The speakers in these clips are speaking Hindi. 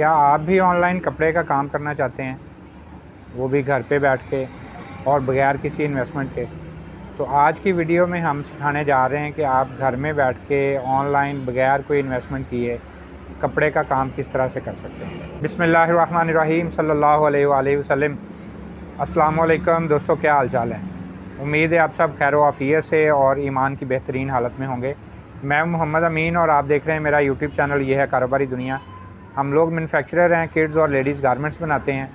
क्या आप भी ऑनलाइन कपड़े का काम करना चाहते हैं, वो भी घर पे बैठ के और बगैर किसी इन्वेस्टमेंट के? तो आज की वीडियो में हम सिखाने जा रहे हैं कि आप घर में बैठ के ऑनलाइन बगैर कोई इन्वेस्टमेंट किए कपड़े का काम किस तरह से कर सकते हैं। बिस्मिल्लाहिर्रहमानिर्रहीम सल्लल्लाहु अलैहि वसल्लम। अस्सलाम वालेकुम दोस्तों, क्या हाल चाल है? उम्मीद है आप सब खैर आफियत से और ईमान की बेहतरीन हालत में होंगे। मैं मोहम्मद अमीन और आप देख रहे हैं मेरा यूट्यूब चैनल ये है कारोबारी दुनिया। हम लोग मैन्युफैक्चरर हैं, किड्स और लेडीज़ गारमेंट्स बनाते हैं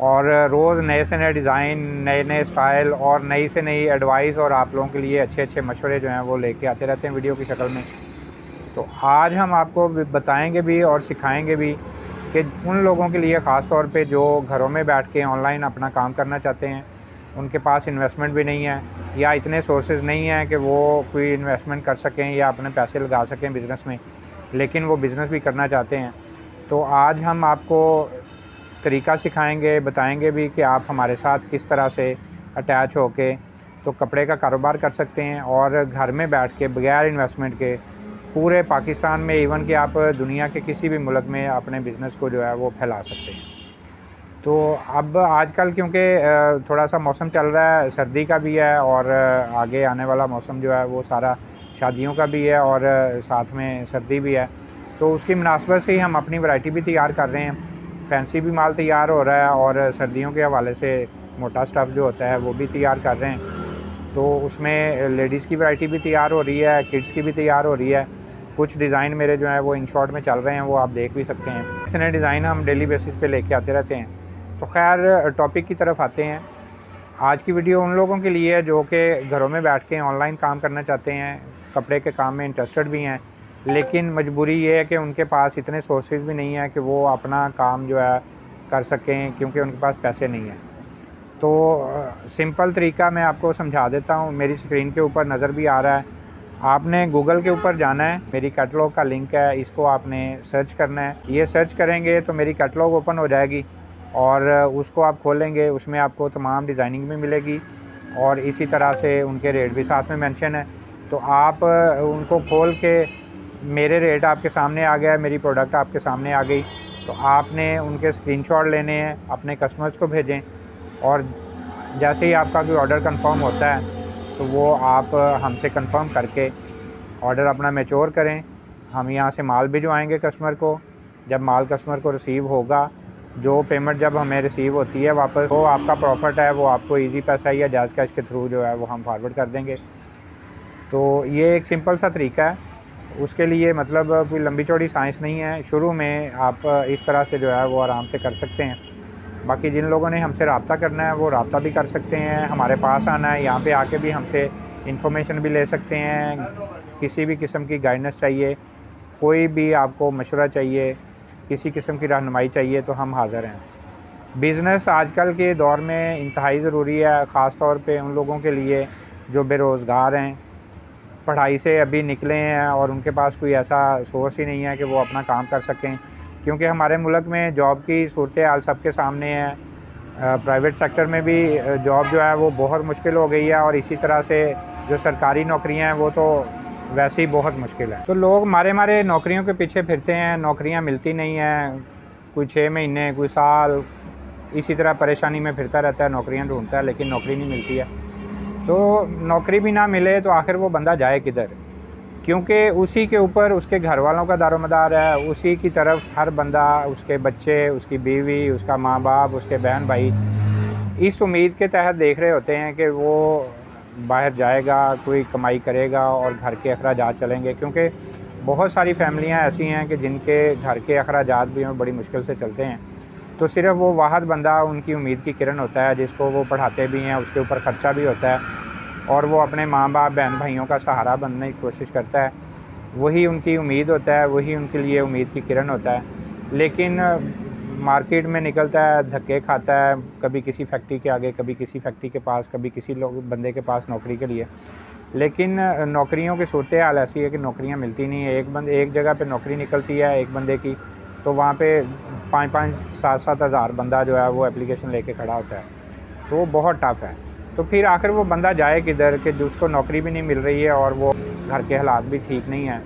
और रोज़ नए से नए डिज़ाइन, नए नए स्टाइल और नई से नई एडवाइस और आप लोगों के लिए अच्छे अच्छे मशवरे जो हैं वो लेके आते रहते हैं वीडियो की शक्ल में। तो आज हम आपको बताएंगे भी और सिखाएंगे भी कि उन लोगों के लिए ख़ास तौर पे जो घरों में बैठ के ऑनलाइन अपना काम करना चाहते हैं, उनके पास इन्वेस्टमेंट भी नहीं है या इतने सोर्सेज नहीं हैं कि वो कोई इन्वेस्टमेंट कर सकें या अपने पैसे लगा सकें बिज़नेस में, लेकिन वो बिज़नेस भी करना चाहते हैं। तो आज हम आपको तरीका सिखाएंगे, बताएंगे भी कि आप हमारे साथ किस तरह से अटैच होके तो कपड़े का कारोबार कर सकते हैं और घर में बैठ के बगैर इन्वेस्टमेंट के पूरे पाकिस्तान में, इवन कि आप दुनिया के किसी भी मुल्क में अपने बिज़नेस को जो है वो फैला सकते हैं। तो अब आजकल क्योंकि थोड़ा सा मौसम चल रहा है, सर्दी का भी है और आगे आने वाला मौसम जो है वो सारा शादियों का भी है और साथ में सर्दी भी है, तो उसकी मुनासबत से ही हम अपनी वैरायटी भी तैयार कर रहे हैं। फैंसी भी माल तैयार हो रहा है और सर्दियों के हवाले से मोटा स्टफ़ जो होता है वो भी तैयार कर रहे हैं। तो उसमें लेडीज़ की वैरायटी भी तैयार हो रही है, किड्स की भी तैयार हो रही है। कुछ डिज़ाइन मेरे जो है वो इन शॉर्ट में चल रहे हैं, वो आप देख भी सकते हैं। इस नए डिज़ाइन हम डेली बेसिस पे लेके आते रहते हैं। तो खैर टॉपिक की तरफ आते हैं। आज की वीडियो उन लोगों के लिए है जो कि घरों में बैठ के ऑनलाइन काम करना चाहते हैं, कपड़े के काम में इंटरेस्टेड भी हैं, लेकिन मजबूरी ये है कि उनके पास इतने सोर्सेज भी नहीं है कि वो अपना काम जो है कर सकें, क्योंकि उनके पास पैसे नहीं हैं। तो सिंपल तरीका मैं आपको समझा देता हूँ। मेरी स्क्रीन के ऊपर नज़र भी आ रहा है। आपने गूगल के ऊपर जाना है, मेरी कैटलॉग का लिंक है, इसको आपने सर्च करना है। ये सर्च करेंगे तो मेरी कैटलॉग ओपन हो जाएगी और उसको आप खोलेंगे, उसमें आपको तमाम डिज़ाइनिंग भी मिलेगी और इसी तरह से उनके रेट भी साथ में मेंशन है। तो आप उनको खोल के, मेरे रेट आपके सामने आ गया, मेरी प्रोडक्ट आपके सामने आ गई, तो आपने उनके स्क्रीनशॉट लेने हैं, अपने कस्टमर्स को भेजें और जैसे ही आपका कोई ऑर्डर कंफर्म होता है तो वो आप हमसे कंफर्म करके ऑर्डर अपना मैच्योर करें। हम यहाँ से माल भिजवाएंगे कस्टमर को। जब माल कस्टमर को रिसीव होगा, जो पेमेंट जब हमें रिसीव होती है वापस, वो आपका प्रॉफिट है, वो आपको इजी पैसा या जायज़ कैश के थ्रू जो है वो हम फॉरवर्ड कर देंगे। तो ये एक सिंपल सा तरीका है। उसके लिए मतलब कोई लंबी चौड़ी साइंस नहीं है। शुरू में आप इस तरह से जो है वो आराम से कर सकते हैं। बाकी जिन लोगों ने हमसे रब्ता करना है वो रब्ता भी कर सकते हैं, हमारे पास आना है, यहाँ पे आके भी हमसे इन्फॉर्मेशन भी ले सकते हैं। किसी भी किस्म की गाइडेंस चाहिए, कोई भी आपको मशवरा चाहिए, किसी किस्म की रहनुमाई चाहिए तो हम हाज़िर हैं। बिज़नेस आजकल के दौर में इंतहाई ज़रूरी है, ख़ास तौर पे उन लोगों के लिए जो बेरोज़गार हैं, पढ़ाई से अभी निकले हैं और उनके पास कोई ऐसा सोर्स ही नहीं है कि वो अपना काम कर सकें, क्योंकि हमारे मुल्क में जॉब की सूरत हाल सबके सामने है। प्राइवेट सेक्टर में भी जॉब जो है वो बहुत मुश्किल हो गई है और इसी तरह से जो सरकारी नौकरियां हैं वो तो वैसे ही बहुत मुश्किल है। तो लोग मारे नौकरियों के पीछे फिरते हैं, नौकरियां मिलती नहीं हैं। कोई 6 महीने, कोई साल इसी तरह परेशानी में फिरता रहता है, नौकरियाँ ढूंढता है, लेकिन नौकरी नहीं मिलती है। तो नौकरी भी ना मिले तो आखिर वो बंदा जाए किधर, क्योंकि उसी के ऊपर उसके घर वालों का दारोमदार है, उसी की तरफ हर बंदा, उसके बच्चे, उसकी बीवी, उसका माँ बाप, उसके बहन भाई इस उम्मीद के तहत देख रहे होते हैं कि वो बाहर जाएगा, कोई कमाई करेगा और घर के अखराजात चलेंगे। क्योंकि बहुत सारी फैमिलियाँ ऐसी हैं कि जिनके घर के अखराजात भी बड़ी मुश्किल से चलते हैं। तो सिर्फ़ वो वाहिद बंदा उनकी उम्मीद की किरण होता है, जिसको वो पढ़ाते भी हैं, उसके ऊपर ख़र्चा भी होता है और वो अपने माँ बाप, बहन भाइयों का सहारा बनने की कोशिश करता है। वही उनकी उम्मीद होता है, वही उनके लिए उम्मीद की किरण होता है। लेकिन मार्केट में निकलता है, धक्के खाता है, कभी किसी फैक्ट्री के आगे, कभी किसी फैक्ट्री के पास, कभी किसी बंदे के पास नौकरी के लिए। लेकिन नौकरियों की सूरत हाल ऐसी है कि नौकरियाँ मिलती नहीं है। एक जगह पर नौकरी निकलती है एक बंदे की, तो वहाँ पे 5-5, 7-7 हज़ार बंदा जो है वो एप्लीकेशन लेके खड़ा होता है। तो वो बहुत टफ़ है। तो फिर आखिर वो बंदा जाए किधर कि जिसको नौकरी भी नहीं मिल रही है और वो घर के हालात भी ठीक नहीं हैं।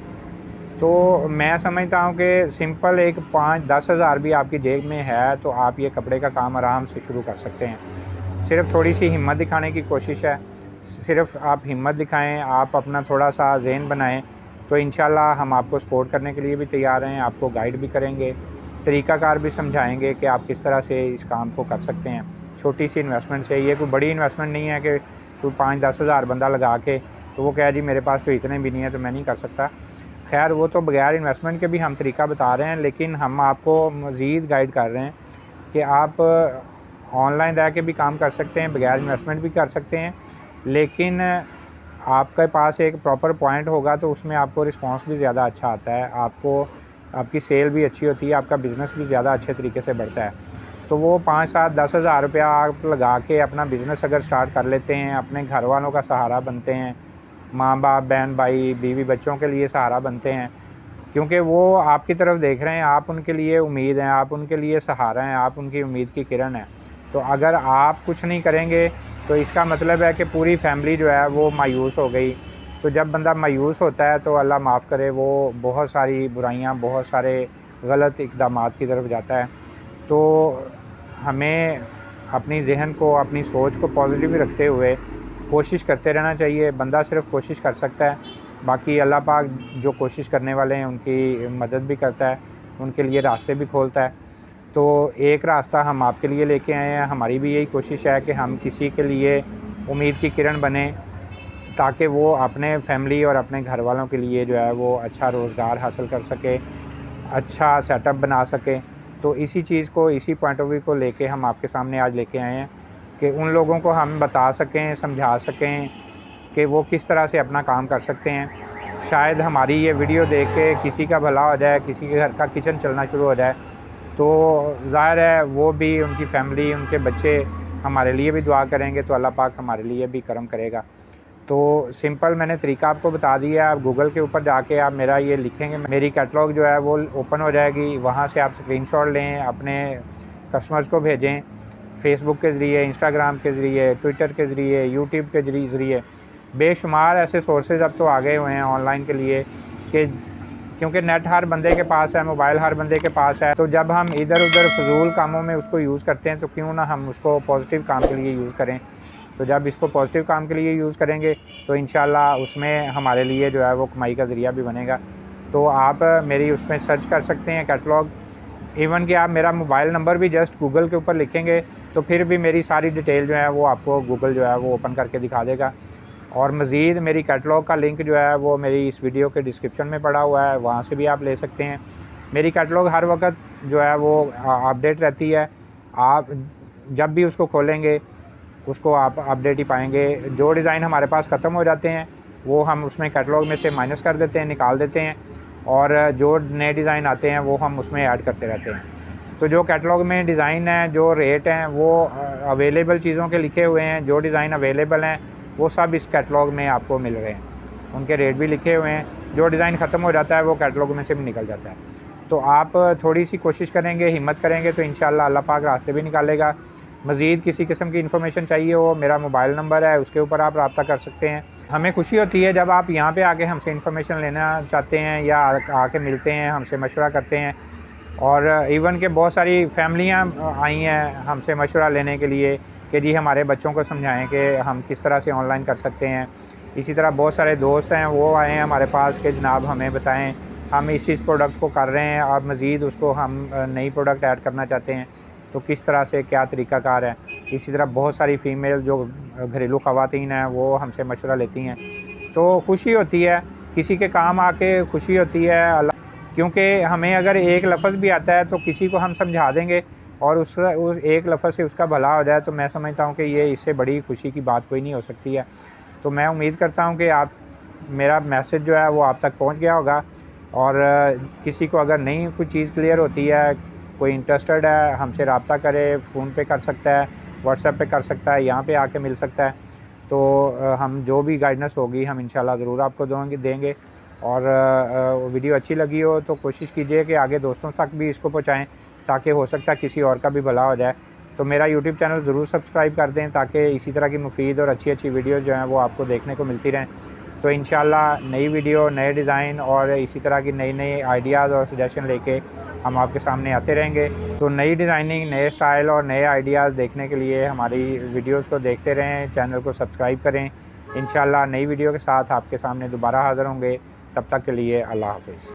तो मैं समझता हूँ कि सिंपल एक 5-10 हज़ार भी आपकी जेब में है तो आप ये कपड़े का काम आराम से शुरू कर सकते हैं। सिर्फ़ थोड़ी सी हिम्मत दिखाने की कोशिश है, सिर्फ़ आप हिम्मत दिखाएं, आप अपना थोड़ा सा ज़हन बनाएं, तो इंशाल्लाह हम आपको सपोर्ट करने के लिए भी तैयार हैं, आपको गाइड भी करेंगे, तरीक़ाकार भी समझाएंगे कि आप किस तरह से इस काम को कर सकते हैं। छोटी सी इन्वेस्टमेंट से, ये कोई बड़ी इन्वेस्टमेंट नहीं है कि कोई 5-10 हज़ार बंदा लगा के तो वो कहे जी मेरे पास तो इतने भी नहीं है तो मैं नहीं कर सकता। खैर वो तो बगैर इन्वेस्टमेंट के भी हम तरीका बता रहे हैं, लेकिन हम आपको मज़ीद गाइड कर रहे हैं कि आप ऑनलाइन रह के भी काम कर सकते हैं, बगैर इन्वेस्टमेंट भी कर सकते हैं, लेकिन आपके पास एक प्रॉपर पॉइंट होगा तो उसमें आपको रिस्पांस भी ज़्यादा अच्छा आता है, आपको आपकी सेल भी अच्छी होती है, आपका बिज़नेस भी ज़्यादा अच्छे तरीके से बढ़ता है। तो वो 5-7-10 हज़ार रुपया आप लगा के अपना बिज़नेस अगर स्टार्ट कर लेते हैं, अपने घर वालों का सहारा बनते हैं, माँ बाप, बहन भाई, बीवी बच्चों के लिए सहारा बनते हैं, क्योंकि वो आपकी तरफ देख रहे हैं, आप उनके लिए उम्मीद हैं, आप उनके लिए सहारा हैं, आप उनकी उम्मीद की किरण हैं। तो अगर आप कुछ नहीं करेंगे तो इसका मतलब है कि पूरी फैमिली जो है वो मायूस हो गई। तो जब बंदा मायूस होता है तो अल्लाह माफ़ करे वो बहुत सारी बुराइयां, बहुत सारे गलत इक़दामात की तरफ जाता है। तो हमें अपनी ज़हन को, अपनी सोच को पॉजिटिव रखते हुए कोशिश करते रहना चाहिए। बंदा सिर्फ़ कोशिश कर सकता है, बाकी अल्लाह पाक जो कोशिश करने वाले हैं उनकी मदद भी करता है, उनके लिए रास्ते भी खोलता है। तो एक रास्ता हम आपके लिए लेके आए हैं, हमारी भी यही कोशिश है कि हम किसी के लिए उम्मीद की किरण बने, ताकि वो अपने फैमिली और अपने घर वालों के लिए जो है वो अच्छा रोज़गार हासिल कर सके, अच्छा सेटअप बना सके। तो इसी चीज़ को, इसी पॉइंट ऑफ व्यू को लेके हम आपके सामने आज लेके आए हैं कि उन लोगों को हम बता सकें, समझा सकें कि वो किस तरह से अपना काम कर सकते हैं। शायद हमारी ये वीडियो देख के किसी का भला हो जाए, किसी के घर का किचन चलना शुरू हो जाए, तो ज़ाहिर है वो भी, उनकी फैमिली, उनके बच्चे हमारे लिए भी दुआ करेंगे, तो अल्लाह पाक हमारे लिए भी करम करेगा। तो सिंपल मैंने तरीका आपको बता दिया है। आप गूगल के ऊपर जाके आप मेरा ये लिखेंगे, मेरी कैटलॉग जो है वो ओपन हो जाएगी, वहाँ से आप स्क्रीनशॉट लें, अपने कस्टमर्स को भेजें, फ़ेसबुक के ज़रिए, इंस्टाग्राम के ज़रिए, ट्विटर के ज़रिए, यूट्यूब के ज़रिए। बेशुमार ऐसे सोर्सेज अब तो आ गए हुए हैं ऑनलाइन के लिए कि क्योंकि नेट हर बंदे के पास है, मोबाइल हर बंदे के पास है, तो जब हम इधर उधर फजूल कामों में उसको यूज़ करते हैं तो क्यों ना हम उसको पॉजिटिव काम के लिए यूज़ करें। तो जब इसको पॉजिटिव काम के लिए यूज़ करेंगे तो इंशाल्लाह उसमें हमारे लिए जो है वो कमाई का ज़रिया भी बनेगा। तो आप मेरी उसमें सर्च कर सकते हैं कैटलॉग, इवन कि आप मेरा मोबाइल नंबर भी जस्ट गूगल के ऊपर लिखेंगे तो फिर भी मेरी सारी डिटेल जो है वो आपको गूगल जो है वो ओपन करके दिखा देगा। और मज़ीद मेरी कैटलॉग का लिंक जो है वो मेरी इस वीडियो के डिस्क्रिप्शन में पड़ा हुआ है, वहाँ से भी आप ले सकते हैं। मेरी कैटलॉग हर वक्त जो है वो अपडेट रहती है, आप जब भी उसको खोलेंगे उसको आप अपडेट ही पाएंगे। जो डिज़ाइन हमारे पास ख़त्म हो जाते हैं वो हम उसमें कैटलॉग में से माइनस कर देते हैं, निकाल देते हैं, और जो नए डिज़ाइन आते हैं वो हम उसमें ऐड करते रहते हैं। तो जो कैटलॉग में डिज़ाइन है, जो रेट हैं वो अवेलेबल चीज़ों के लिखे हुए हैं, जो डिज़ाइन अवेलेबल हैं वो सब इस कैटलॉग में आपको मिल रहे हैं, उनके रेट भी लिखे हुए हैं। जो डिज़ाइन ख़त्म हो जाता है वो कैटलॉग में से भी निकल जाता है। तो आप थोड़ी सी कोशिश करेंगे, हिम्मत करेंगे तो इंशाल्लाह अल्लाह पाक रास्ते भी निकालेगा। मज़ीद किसी किस्म की इन्फॉर्मेशन चाहिए हो, मेरा मोबाइल नंबर है, उसके ऊपर आप रब्ता कर सकते हैं। हमें खुशी होती है जब आप यहाँ पे आके हमसे इन्फॉर्मेशन लेना चाहते हैं या आके मिलते हैं, हमसे मशवरा करते हैं। और इवन के बहुत सारी फैमिलियाँ आई हैं हमसे मशवरा लेने के लिए कि जी हमारे बच्चों को समझाएं कि हम किस तरह से ऑनलाइन कर सकते हैं। इसी तरह बहुत सारे दोस्त हैं वो आए हैं हमारे पास कि जनाब हमें बताएं, हम इस प्रोडक्ट को कर रहे हैं, अब मज़ीद उसको हम नई प्रोडक्ट ऐड करना चाहते हैं, तो किस तरह से क्या तरीक़ाकार है। इसी तरह बहुत सारी फ़ीमेल जो घरेलू ख़वातीन हैं वो हमसे मशवरा लेती हैं। तो खुशी होती है, किसी के काम आके खुशी होती है अल्लाह, क्योंकि हमें अगर एक लफ्ज़ भी आता है तो किसी को हम समझा देंगे और उस एक लफ्ज़ से उसका भला हो जाए, तो मैं समझता हूँ कि ये इससे बड़ी खुशी की बात कोई नहीं हो सकती है। तो मैं उम्मीद करता हूँ कि आप, मेरा मैसेज जो है वो आप तक पहुँच गया होगा। और किसी को अगर नहीं कोई चीज़ क्लियर होती है, कोई इंटरेस्टेड है, हमसे रब्ता करे, फ़ोन पे कर सकता है, व्हाट्सएप पे कर सकता है, यहाँ पे आके मिल सकता है। तो हम जो भी गाइडेंस होगी हम इंशाल्लाह ज़रूर आपको देंगे। और वीडियो अच्छी लगी हो तो कोशिश कीजिए कि आगे दोस्तों तक भी इसको पहुँचाएँ, ताकि हो सकता है किसी और का भी भला हो जाए। तो मेरा यूट्यूब चैनल ज़रूर सब्सक्राइब कर दें ताकि इसी तरह की मुफीद और अच्छी अच्छी वीडियो जो हैं वो आपको देखने को मिलती रहें। तो इंशाल्लाह नई वीडियो, नए डिज़ाइन और इसी तरह की नई नई आइडियाज़ और सजेशन लेके हम आपके सामने आते रहेंगे। तो नई डिज़ाइनिंग, नए स्टाइल और नए आइडियाज़ देखने के लिए हमारी वीडियोज़ को देखते रहें, चैनल को सब्सक्राइब करें। इंशाल्लाह नई वीडियो के साथ आपके सामने दोबारा हाज़िर होंगे। तब तक के लिए अल्लाह हाफ़िज़।